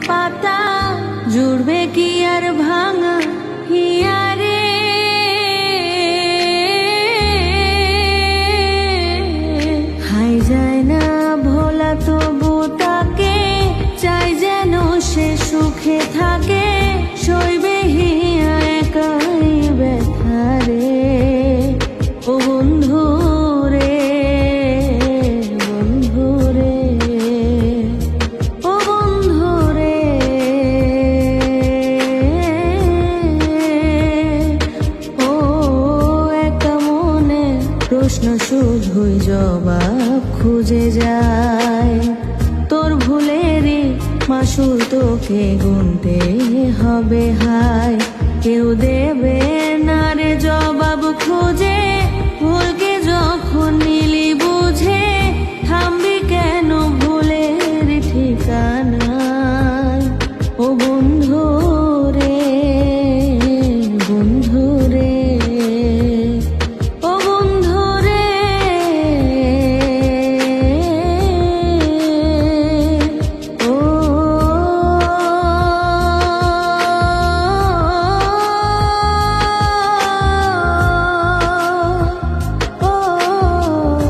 পাতা জুড়বে কি আর ভাঙা হিয়ারে। হাই যায় না ভোলা তবু তাকে চাই যেন সে সুখে থাকে। সইবে হিয়া একাই ব্যথারে। ও বন্ধু রে বন্ধু রে ও বন্ধু রে ও একা মনে প্রশ্ন শুধুই জবাব খুঁজে যায়। তোর ভুলেরই মাসুল তোকে গুনতে হবে হায়। কেউ দেবে না রে জবাব খুঁজে